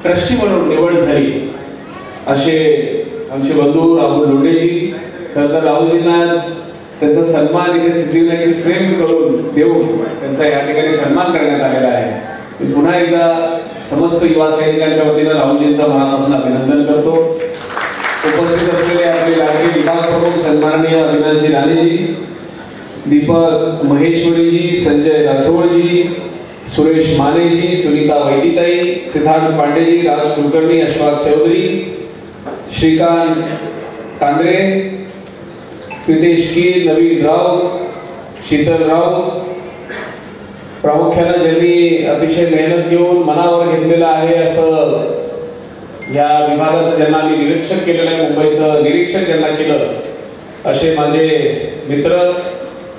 Trustee म्हणून निवड झाली असे आमचे बंधू राहुल लोंढेजी. खरं तर राहुलजींना त्यांचा सन्मान इथे सिद्धिविनायकची फ्रेम करून देऊन त्यांचा या ठिकाणी सन्मान करण्यात आलेला आहे. मी पुन्हा एकदा समस्त युवा सैनिकांच्या वतीनं राहुलजींचं मनापासून अभिनंदन करतो. उपस्थित असलेले आपले लाडके विभाग प्रमुख सन्माननीय अविनाशजी राणेजी, दीपक महेश्वरीजी, संजय राठोडजी, सुरेश मानेजी, सुनीता वैदिताई, सिद्धार्थ पांडेजी, राज कुलकर्णी, अशफाक चौधरी, श्रीकांत तांडरे, प्रितेश कीर, नवीन राव, शीतल राव, प्रामुख्याने ज्यांनी अतिशय मेहनत घेऊन मनावर घेतलेलं आहे असं या विभागाचं ज्यांना मी निरीक्षक केलेलं आहे, मुंबईचं निरीक्षक ज्यांना केलं असे माझे मित्र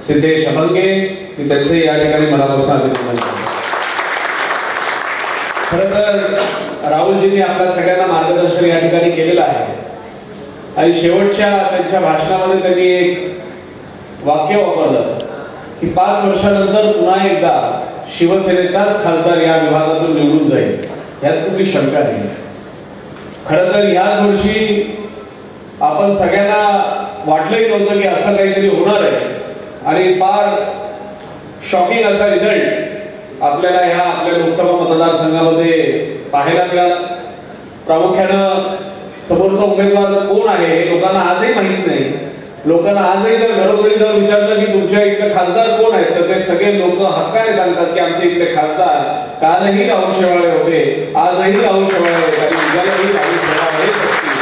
सिद्धेश अभंगे, मी त्यांचे या ठिकाणी मनापासून अभिनंदन करतो. खरं तर राहुलजींनी आपल्या सगळ्यांना मार्गदर्शन या ठिकाणी केलेलं आहे आणि शेवटच्या त्यांच्या भाषणामध्ये त्यांनी एक वाक्य वापरलं की 5 वर्षानंतर पुन्हा एकदा शिवसेनेचाच खासदार या विभागातून निवडून जाईल, यात कुठली शंका नाही. खरं तर ह्याच वर्षी आपण सगळ्यांना वाटलंही नव्हतं की असं काहीतरी होणार आहे आणि फार शॉकिंग असा रिझल्ट आपल्याला ह्या आपल्या लोकसभा मतदारसंघामध्ये पाहायला मिळाला. प्रामुख्यानं समोरचा उमेदवार कोण आहे हे लोकांना आजही माहित नाही. लोकांना आजही जर घरोघरी जर विचारलं की तुमच्या इथले खासदार कोण आहेत तर ते सगळे लोक हक्काने सांगतात की आमचे इथले खासदार कालही राहुल शेवाळे होते, आजही राहुल शेवाळे आहेत आणि उद्याही राहुल शेवाळे असतील.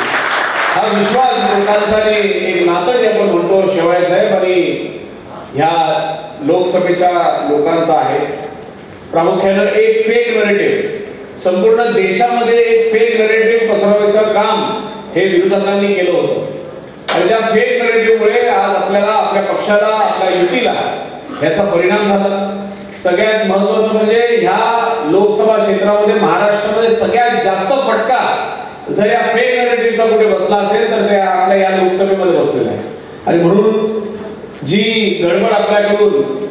हा विश्वास लोकांचा एक नातं जे आपण म्हणतो शेवाळे साहेब आणि ह्या लोकसभेच्या लोकांचा आहे. प्रामुख्यानं एक फेक नरेटिव्ह संपूर्ण देशामध्ये एक फेक नरेटिव्ह पसरवायचं काम हे विरोधकांनी केलं होतं आणि त्या फेक नरेटिव्हमुळे आज आपल्याला आपल्या पक्षाला आपल्या युतीला याचा परिणाम झाला. सगळ्यात महत्त्वाचं म्हणजे ह्या लोकसभा क्षेत्रामध्ये महाराष्ट्रामध्ये सगळ्यात जास्त फटका जर या फेक नरेटिव्हचा कुठे बसला असेल तर ते आपल्या या लोकसभेमध्ये बसलेला आहे. आणि म्हणून जी गडबड आपल्याकडून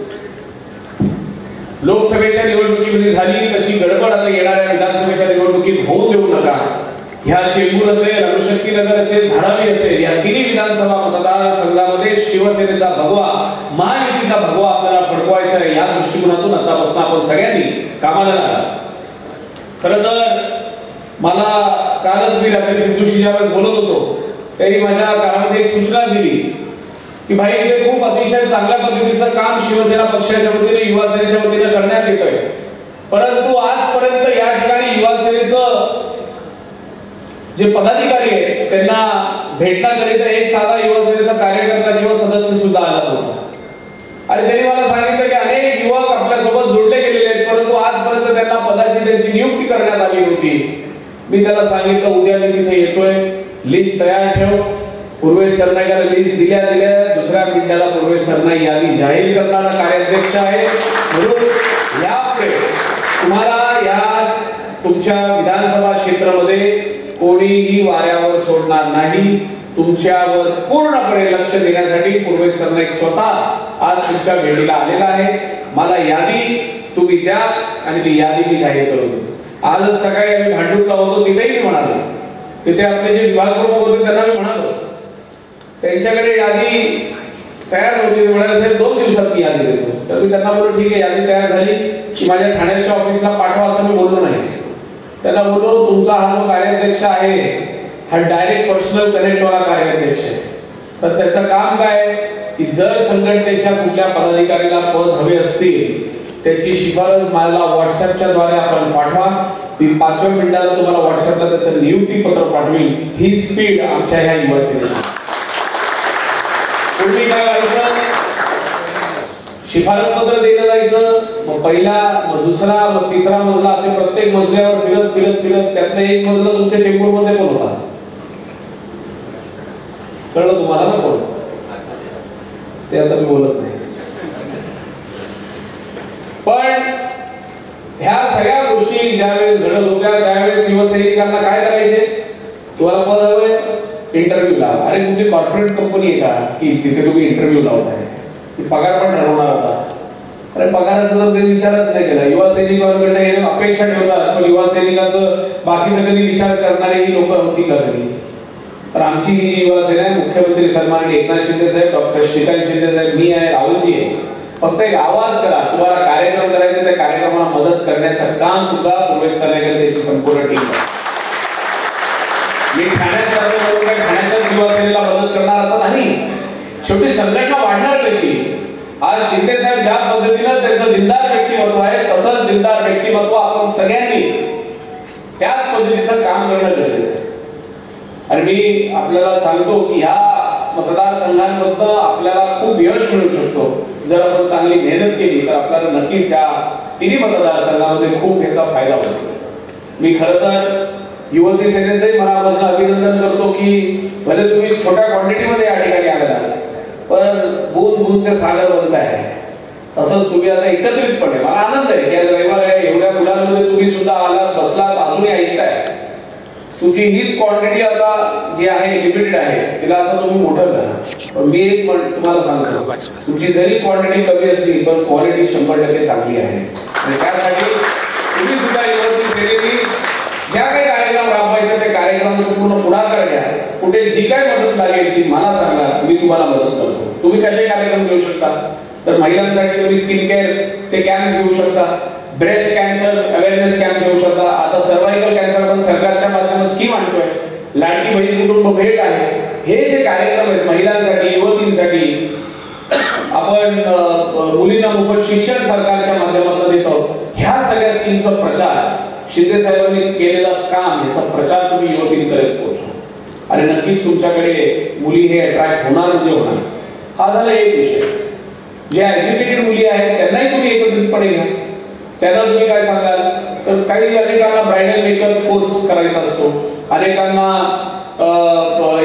लोकसभेच्या निवडणुकीमध्ये झाली तशी गडबड आता येणाऱ्या विधानसभेच्या निवडणुकीत होऊ देऊ नका. ह्या चेंबूर असेल, अणुशक्तीनगर असेल, धारावी असेल, या तिन्ही विधानसभा मतदारसंघामध्ये शिवसेनेचा भगवा, महायुतीचा भगवा आपल्याला फडकवायचा आहे. या दृष्टिकोनातून आतापासून आपण सगळ्यांनी कामाला लागला. खरं तर मला कालच मी रात्री सिद्धूशी ज्यावेळेस बोलत होतो त्यांनी माझ्या कानामध्ये एक सूचना दिली की भाई इथे खूप अतिशय चांगल्या पद्धतीचं काम शिवसेना पक्षाच्या वतीने युवा सेनेच्या वतीने करण्यात येत आहे, परंतु आजपर्यंत या ठिकाणी युवा सेनेचं जे पदाधिकारी आहेत त्यांना भेटण्याकरिता एक साधा युवा सेनेचा कार्यकर्ता किंवा सदस्य सुद्धा आला नव्हता. आणि त्यांनी मला सांगितलं की अनेक युवक आपल्यासोबत जोडले गेलेले आहेत परंतु आजपर्यंत त्यांना पदाची त्यांची नियुक्ती करण्यात आली होती. मी त्याला सांगितलं उद्या मी तिथे येतोय, लिस्ट तयार ठेव. पूर्वेश सरनाईकाला लिस्ट दिल्या दुसऱ्या मिनिटाला पूर्वेश सरनाईक यादी जाहीर करणारा कार्याध्यक्ष आहे. म्हणून यापुढे तुम्हाला या तुमच्या विधानसभा क्षेत्रामध्ये कोणीही वाऱ्यावर सोडणार नाही. तुमच्यावर पूर्णपणे लक्ष देण्यासाठी पूर्वेश सरनाईक स्वतः आज तुमच्या भेटीला आलेला आहे. मला यादी तुम्ही द्या आणि ती यादी मी जाहीर करू. आजच सकाळी आम्ही भांडूरला होतो तिथेही मी म्हणालो, तिथे आपले जे विभाग प्रमुख होते त्यांना मी म्हणालो त्यांच्याकडे यादी तयार होती. म्हणाले साहेब 2 दिवसात मी यादी देतो. तर मी त्यांना बोललो ठीक आहे, यादी तयार झाली की माझ्या ठाण्याच्या ऑफिसला पाठवा असं मी बोललो नाही. त्यांना बोललो तुमचा हा जो कार्याध्यक्ष आहे हा डायरेक्ट पर्सनल कनेक्ट वाला कार्याध्यक्ष आहे. तर त्याचं काम काय की जर संघटनेच्या कुठल्या पदाधिकाऱ्याला पद हवे असतील त्याची शिफारस मला व्हॉट्सअपच्या द्वारे आपण पाठवा. मी 5व्या मिनिटाला तुम्हाला व्हॉट्सअपला त्याचं नियुक्ती पत्र पाठवीन. ही स्पीड आमच्या ह्या युवा सेनेची. पूर्वी काय व्हायचं, शिफारस पत्र देण्यात जायचं, मग पहिला मग दुसरा मग तिसरा मजला असे प्रत्येक मजल्यावर फिरत फिरत फिरत त्यातला एक मजला तुमच्या चेंबूरमध्ये पण होता. कळलं तुम्हाला ना कोण ते आता मी बोलत नाही. पण ह्या सगळ्या गोष्टी ज्यावेळेस घडत होत्या त्यावेळेस शिवसैनिकांना काय करायचे, तुम्हाला पद हवंय इंटरव्ह्यू लावा. अरे कुठली कॉर्पोरेट कंपनी आहे का की तिथे तुम्ही इंटरव्ह्यू लावताय, पगार पण ठरवणार होता. अरे पगाराचा जर ते विचारच नाही केला, युवा सैनिकांकडे अपेक्षा ठेवतात, पण युवा सैनिकाचं बाकीचं कधी विचार करणारे ही लोक होती का कधी? तर आमची ही जी युवा सेना आहे, मुख्यमंत्री सन्माननीय एकनाथ शिंदे साहेब, डॉक्टर श्रीकांत शिंदे साहेब, मी आहे, राहुलजी आहे, फक्त एक आवाज करा, तुम्हाला कार्यक्रम करायचे, त्या कार्यक्रमाला मदत करण्याचं काम सुद्धा पूर्वेश त्याची संपूर्ण टीम आहे. मी ठाण्याच्या युवा सेनेला मदत करणार असं नाही. शेवटी संघटना वाढणार कशी? आज शिंदे साहेब ज्या पद्धतीनं त्यांचं दिलदार व्यक्तिमत्व आहे, तसंच दिलदार व्यक्तिमत्व आपण सगळ्यांनी त्याच पद्धतीचं काम करणं गरजेचं आहे. आणि मी आपल्याला सांगतो की ह्या मतदारसंघांमधनं आपल्याला खूप यश मिळू शकतो. जर आपण चांगली मेहनत केली तर आपल्याला नक्कीच ह्या तिन्ही मतदारसंघामध्ये खूप याचा फायदा होतो. मी खरं तर युवती सेनेचंही मनापासून अभिनंदन करतो की भले तुम्ही छोट्या क्वांटिटीमध्ये या ठिकाणी आलेला, पण बूंद बूंदचे सागर बनत आहे. तसंच तुम्ही आता एकत्रितपणे, मला आनंद आहे की आज रविवार आहे, एवढ्या मुलांमध्ये तुम्ही सुद्धा आलात, बसलात, अजूनही ऐकताय. तुमची हीच क्वांटिटी आता जी आहे लिमिटेड आहे, तिला आता तुम्ही मोठं करा. पण मी एक तुम्हाला सांगतो, तुमची जरी क्वांटिटी कमी असली पण क्वालिटी 100% चांगली आहे. आणि त्यासाठी तुम्ही सुद्धा युवती सेनेनी ज्या काही कार्यक्रम राबवायचे ते कार्यक्रमाचं पूर्ण पुढाकार घ्या. कुठे जी काय मदत लागेल ती मला सांगा, मी तुम्हाला मदत करतो. तुम्ही कसे कार्यक्रम घेऊ शकता? तर महिलांसाठी तुम्ही स्किन केअरचे कॅम्प्स घेऊ शकता, ब्रेस्ट कॅन्सर अवेअरनेस कॅम्प घेऊ शकता. आता सर्वायकल कॅन्सर पण सरकारच्या माध्यमातून स्कीम आणतोय, लाडकी बहीण कुटुंब भेट आहे. हे जे कार्यक्रम आहेत महिलांसाठी, युवतींसाठी, आपण मुलींना मोफत शिक्षण सरकारच्या माध्यमातून देतो, ह्या सगळ्या स्कीमचा प्रचार शिंदे साहेबांनी केलेलं काम, याचा प्रचार तुम्ही युवतींपर्यंत पोहोचवा. आणि नक्कीच तुमच्याकडे मुली हे अट्रॅक्ट होणार म्हणजे होणार. हा झाला एक विषय. ज्या एज्युकेटेड मुली आहेत त्यांनाही तुम्ही एकत्रितपणे घ्या. त्यांना तुम्ही काय सांगाल? तर काही अनेकांना ब्रायडल मेकअप कोर्स करायचा असतो, अनेकांना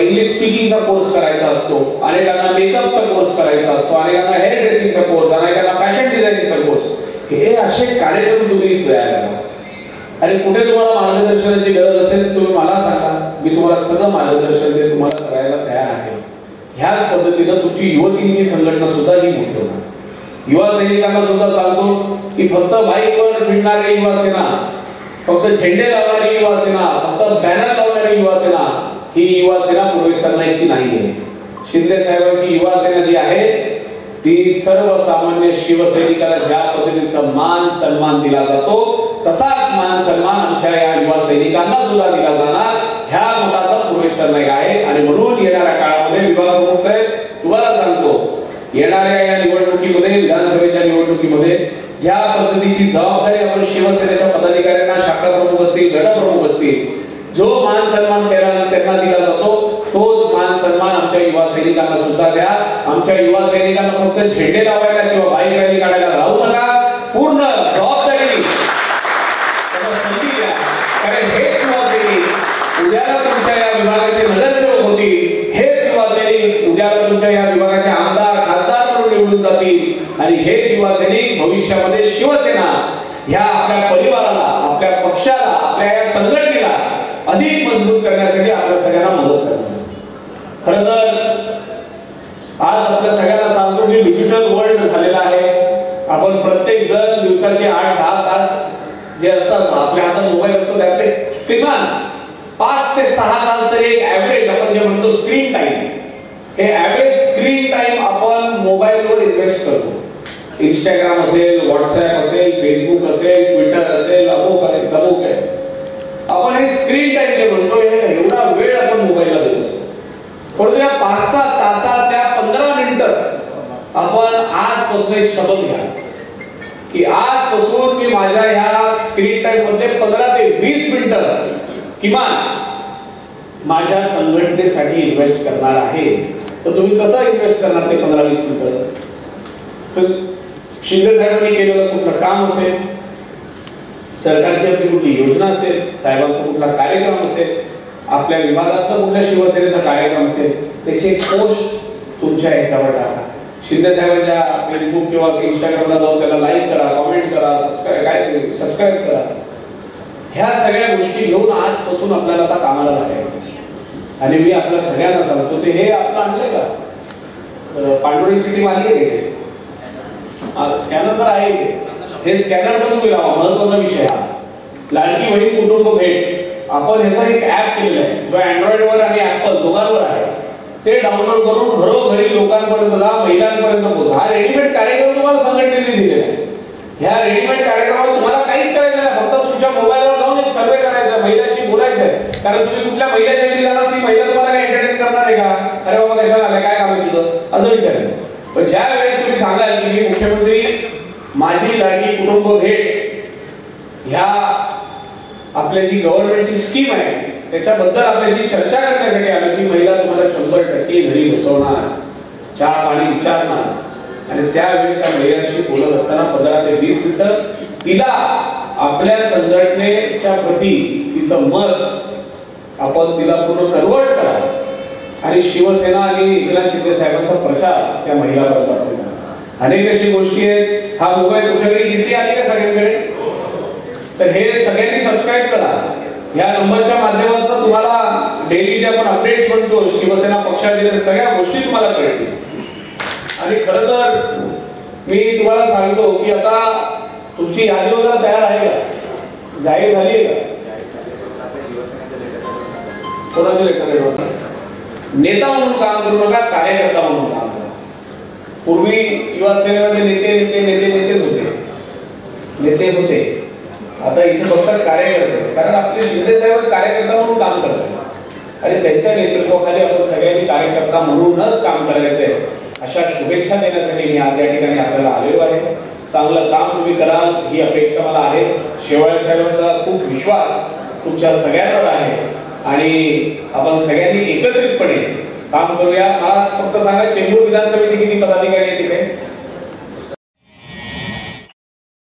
इंग्लिश स्पीकिंगचा कोर्स करायचा असतो, अनेकांना मेकअपचा कोर्स करायचा असतो, अनेकांना हेअर ड्रेसिंगचा कोर्स, अनेकांना फॅशन डिझायनिंगचा कोर्स. हे असे कार्यक्रम तुम्ही तयार करा. आणि कुठे तुम्हाला मार्गदर्शनाची गरज असेल तुम्ही मला सांगा, मी तुम्हाला सगळं मार्गदर्शन ते तुम्हाला करायला तयार आहे. ह्याच पद्धतीनं तुमची युवतींची संघटना सुद्धा ही मोठी होणार. युवा सैनिकांना सुद्धा सांगतो की फक्त बाईकवर फिरणारी युवा सेना, फक्त झेंडे लावणारी युवा सेना, फक्त बॅनर लावणारी युवा सेना ही युवा सेना पूर्वेश सरनाईकची नाहीये. शिंदे साहेबांची युवा सेना जी आहे ती सर्वसामान्य शिवसैनिकाला ज्या पद्धतीचा मान सन्मान दिला जातो तसाच मान सन्मान आमच्या या युवा सैनिकांना सुद्धा दिला जाणार. ह्या मताचा पूर्वेश सरनाईक आहे. आणि म्हणून येणाऱ्या काळामध्ये विभाग प्रमुख साहेब तुम्हाला सांगतो, येणाऱ्या या निवडणुकीमध्ये, विधानसभेच्या निवडणुकीमध्ये ज्या पद्धतीची जबाबदारी आपण शिवसेनेच्या पदाधिकाऱ्यांना, शाखा प्रमुख असतील, गट प्रमुख असतील, जो मान सन्मान त्यांना दिला जातो तोच मान सन्मान आमच्या युवा सैनिकांना सुद्धा द्या. आमच्या युवा सैनिकांना फक्त झेंडे लावायला किंवा बाईक रॅली काढायला राहू नका. पूर्ण जबाबदारी कारण हेच युवा सैनिक उद्याला तुमच्या या विभागाचे नगरसेवक होतील, हेच युवा सैनिक उद्याला तुमच्या या विभागाचे आमदार, खासदार म्हणून निवडून जातील. आणि हेच युवा सैनिक भविष्यामध्ये शिवसेना ह्या आपल्या परिवाराला, आपल्या पक्षाला, आपल्या या संघटनेला अधिक मजबूत करण्यासाठी आपल्या सगळ्यांना मदत करणार. खरं तर आज आपल्या सगळ्यांना सांगतो की डिजिटल वर्ल्ड झालेला आहे. आपण प्रत्येक जण दिवसाचे 8-10 तास जे असतात आपल्या हातात मोबाईल असतो त्यातले किमान 5 ते 6 तास तरी एक ऍव्हरेज आपण जे म्हणतो स्क्रीन टाइम, हे ऍव्हरेज स्क्रीन टाइम आपण मोबाईलवर इन्व्हेस्ट करतो. इंस्टाग्राम असेल, व्हॉट्सअप असेल, फेसबुक असेल, ट्विटर असेल, अमुक आहे तमुक आहे. आपण हे स्क्रीन टाइम जे म्हणतो हे एवढा वेळ आपण मोबाईलला देत असतो. परंतु या 5-6 तासातल्या 15 मिनिटं आपण आजपासून एक शपथ घ्या की आजपासून मी माझ्या ह्या स्क्रीन टाइम मध्ये 15 ते 20 मिनिटं किमान माझ्या संघटनेसाठी इन्व्हेस्ट करणार आहे. तर तुम्ही कसं इन्व्हेस्ट करणार ते 15-20 मिनिटं? शिंदे साहेबांनी केलेलं कुठलं काम असेल, सरकारची आपली कुठली योजना असेल, साहेबांचा कुठला कार्यक्रम असेल, आपल्या विभागातला कुठल्या शिवसेनेचा कार्यक्रम असेल, त्याची एक पोस्ट तुमच्या ह्याच्यावर टाका. शिंदे साहेबांच्या फेसबुक किंवा इंस्टाग्रामला जाऊन त्याला लाईक करा, कमेंट करा, सबस्क्राईब करा. ह्या सगळ्या गोष्टी घेऊन आजपासून आपल्याला आता कामाला लागायचं. आणि मी आपल्या सगळ्यांना सांगतो ते हे आपलं आणलंय का? पांडुरंगची टीम आली आहे, स्कॅनर तर आहे, हे स्कॅनर पण तुम्ही लावा. महत्वाचा विषय हा लाडकी बहीण कुटुंब भेट आपण ह्याचा एक ऍप केलेला आहे जो अँड्रॉइडवर आणि ऍपल दोघांवर आहे. ते डाउनलोड करून घरोघरी लोकांपर्यंत जा, महिलांपर्यंत पोहोचा. हा रेडीमेड कार्यक्रम तुम्हाला संघटनेने दिलेला आहे. ह्या रेडीमेड कार्यक्रमात तुम्हाला काहीच करायचं नाही, फक्त तुमच्या मोबाईलवर जाऊन एक सर्वे करायचा, महिलाशी बोलायचं आहे. कारण तुम्ही कुठल्या महिलेच्या घरी जाणार, ती महिला तुम्हाला काय एंटरटेन करणार आहे का? अरे बाबा कशाला आलाय, काय काम आहे तुझं, असं विचारेल. पण ज्या वेळेस तुम्ही सांगाल की मी मुख्यमंत्री माझी लाडकी कुटुंब भेट ह्या आपल्या जी गव्हर्नमेंटची स्कीम आहे त्याच्याबद्दल आपल्याशी चर्चा करण्यासाठी आलो, की महिला तुम्हाला 100% घरी बसवणार, चहा पाणी विचारणार आणि त्यावेळेस त्या महिलाशी बोलत असताना 15 ते 20 मिनिटं तिला आपल्या संघटनेच्या प्रती तिचं मत आपण तिला पूर्ण कन्वर्ट करा आणि शिवसेना आणि एकनाथ शिंदे साहेबांचा प्रचार त्या महिलांपर्यंत. अनेक अशी गोष्टी आहेत. हा मोबाईल तुमच्याकडे चिठ्ठी आली का सगळ्यांकडे? तर हे सगळ्यांनी सबस्क्राईब करा. या नंबरच्या माध्यमातून तुम्हाला डेली जे आपण अपडेट्स म्हणतो शिवसेना पक्षाच्या सगळ्या गोष्टी तुम्हाला कळतील. आणि खरं तर मी तुम्हाला सांगतो की आता तुमची यादी वगैरे तयार आहे का? जाहीर झाली आहे का? कोणाचे लेटर? नेता म्हणून काम करू नका, कार्यकर्ता म्हणून काम करा. पूर्वी युवा सेनेमध्ये नेते होते, आता इथे फक्त कार्यकर्ते. कारण आपले शिंदे साहेबच कार्यकर्ता म्हणून काम करतात आणि त्यांच्या नेतृत्वाखाली आपण सगळ्यांनी कार्यकर्ता म्हणूनच काम करायचंय. अशा शुभेच्छा देण्यासाठी मी आज या ठिकाणी आपल्याला आलेलो आहे. चांगलं काम तुम्ही कराल ही अपेक्षा मला आहेच. शेवाळे साहेबांचा खूप विश्वास तुमच्या सगळ्यांवर आहे आणि आपण सगळ्यांनी एकत्रितपणे काम करूया. मला फक्त सांगा, चेंबूर विधानसभेचे किती पदाधिकारी आहेत तिथे?